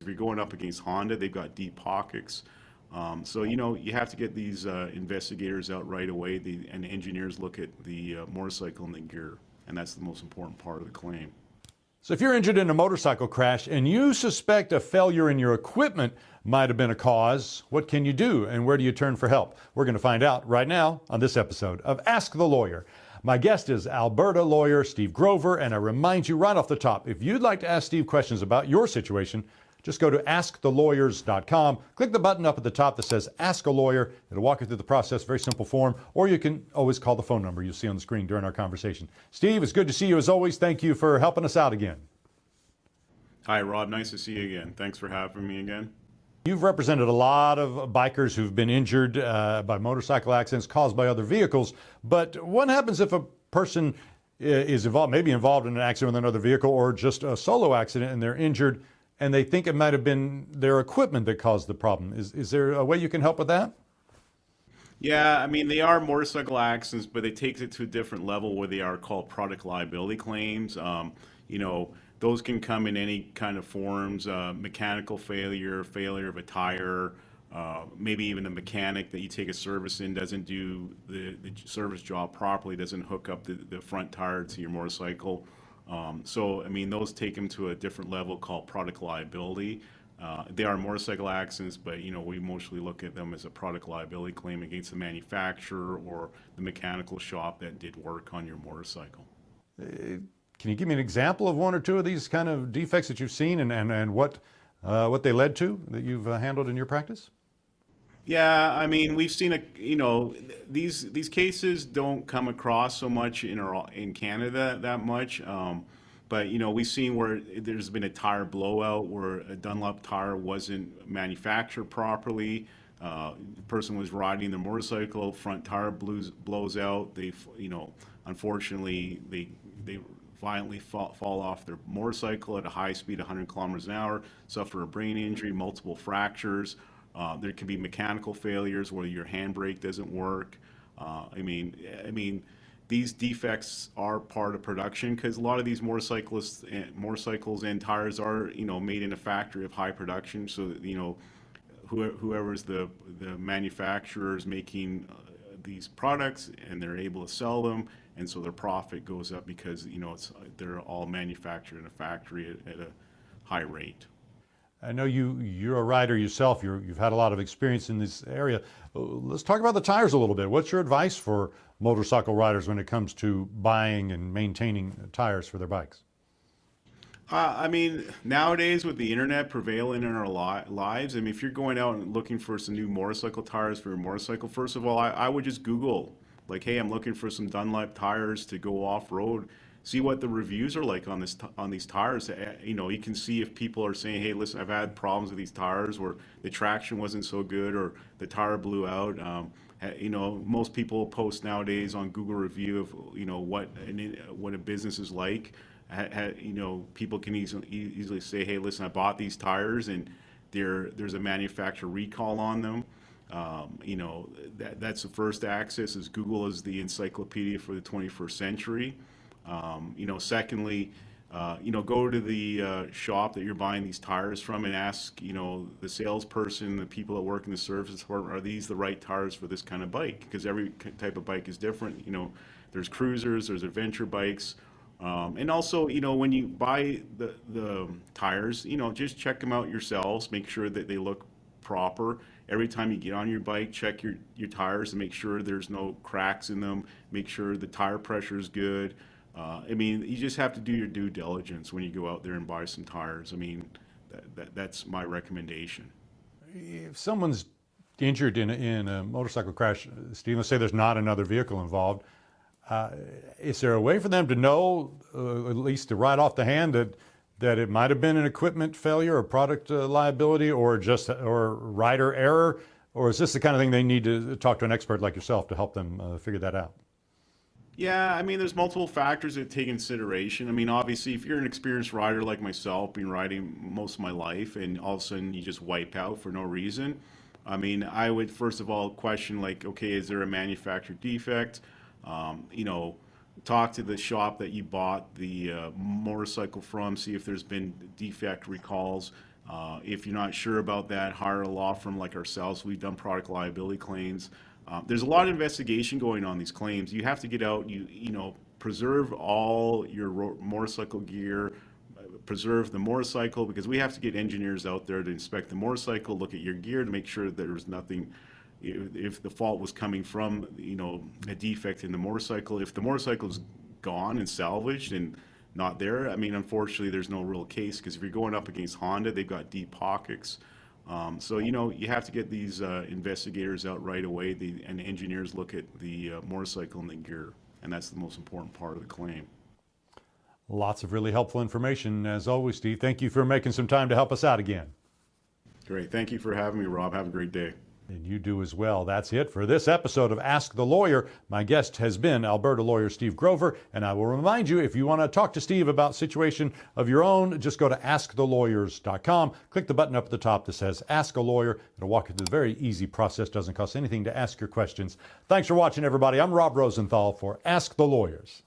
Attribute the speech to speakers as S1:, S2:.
S1: If you're going up against Honda, they've got deep pockets. So, you have to get these investigators out right away, and the engineers look at the motorcycle and the gear, and that's the most important part of the claim.
S2: So if you're injured in a motorcycle crash and you suspect a failure in your equipment might have been a cause, what can you do and where do you turn for help? We're going to find out right now on this episode of Ask the Lawyer. My guest is Alberta lawyer Steve Grover, and I remind you right off the top, if you'd like to ask Steve questions about your situation, just go to askthelawyers.com, click the button up at the top that says Ask a Lawyer. It'll walk you through the process, very simple form, or you can always call the phone number you'll see on the screen during our conversation. Steve, it's good to see you as always. Thank you for helping us out again.
S1: Hi, Rob. Nice to see you again. Thanks for having me again.
S2: You've represented a lot of bikers who've been injured by motorcycle accidents caused by other vehicles, but what happens if a person is maybe involved in an accident with another vehicle or just a solo accident and they're injured and they think it might have been their equipment that caused the problem? Is there a way you can help with that?
S1: Yeah, I mean, they are motorcycle accidents, but they take it to a different level where they are called product liability claims. Those can come in any kind of forms, mechanical failure, failure of a tire, maybe even the mechanic that you take a service in doesn't do the service job properly, doesn't hook up the front tire to your motorcycle. So, I mean, those take them to a different level called product liability. They are motorcycle accidents, but, we mostly look at them as a product liability claim against the manufacturer or the mechanical shop that did work on your motorcycle.
S2: Can you give me an example of one or two of these kind of defects that you've seen and what they led to that you've handled in your practice?
S1: Yeah, I mean, we've seen these cases don't come across so much in Canada that much, but we've seen where there's been a tire blowout where a Dunlop tire wasn't manufactured properly. The person was riding their motorcycle, front tire blows out. Unfortunately, they violently fall off their motorcycle at a high speed, 100 kilometers an hour, suffer a brain injury, multiple fractures. There can be mechanical failures where your handbrake doesn't work. I mean, these defects are part of production because a lot of these motorcycles and tires are, made in a factory of high production. So that, whoever's the manufacturer is making these products and they're able to sell them, and so their profit goes up because they're all manufactured in a factory at a high rate.
S2: I know you're a rider yourself. You've had a lot of experience in this area. Let's talk about the tires a little bit. What's your advice for motorcycle riders when it comes to buying and maintaining tires for their bikes?
S1: I mean, nowadays with the internet prevailing in our lives, I mean, if you're going out and looking for some new motorcycle tires for your motorcycle, first of all, I would just Google, like, hey, I'm looking for some Dunlop tires to go off-road. See what the reviews are like on these tires. You can see if people are saying, hey, listen, I've had problems with these tires where the traction wasn't so good or the tire blew out. Most people post nowadays on Google review of, what a business is like. People can easily say, hey, listen, I bought these tires and there's a manufacturer recall on them. That's the first access, is Google is the encyclopedia for the 21st century. Secondly, go to the shop that you're buying these tires from and ask, the salesperson, the people that work in the service department, are these the right tires for this kind of bike? Because every type of bike is different. There's cruisers, there's adventure bikes. And also, when you buy the tires, just check them out yourselves, make sure that they look proper. Every time you get on your bike, check your tires and make sure there's no cracks in them, make sure the tire pressure is good. You just have to do your due diligence when you go out there and buy some tires. I mean, that's my recommendation.
S2: If someone's injured in a motorcycle crash, Steve, let's say there's not another vehicle involved, is there a way for them to know, at least to write off the hand, that it might have been an equipment failure or product liability or rider error? Or is this the kind of thing they need to talk to an expert like yourself to help them figure that out?
S1: Yeah, I mean, there's multiple factors that take consideration. I mean, obviously, if you're an experienced rider like myself, been riding most of my life, and all of a sudden you just wipe out for no reason, I mean, I would first of all question, like, okay, is there a manufacturer defect? Talk to the shop that you bought the motorcycle from, see if there's been defect recalls. If you're not sure about that, hire a law firm like ourselves. We've done product liability claims. There's a lot of investigation going on these claims. You have to get out, preserve all your motorcycle gear, preserve the motorcycle, because we have to get engineers out there to inspect the motorcycle, look at your gear to make sure that there was nothing, if the fault was coming from, a defect in the motorcycle. If the motorcycle is gone and salvaged and not there, I mean, unfortunately, there's no real case, because if you're going up against Honda, they've got deep pockets. So, you have to get these investigators out right away, and engineers look at the motorcycle and the gear, and that's the most important part of the claim.
S2: Lots of really helpful information, as always, Steve. Thank you for making some time to help us out again.
S1: Great. Thank you for having me, Rob. Have a great day.
S2: And you do as well. That's it for this episode of Ask the Lawyer. My guest has been Alberta lawyer Steve Grover, and I will remind you, if you want to talk to Steve about a situation of your own, just go to askthelawyer.com. Click the button up at the top that says Ask a Lawyer. It'll walk you through the very easy process. Doesn't cost anything to ask your questions. Thanks for watching, everybody. I'm Rob Rosenthal for Ask the Lawyers.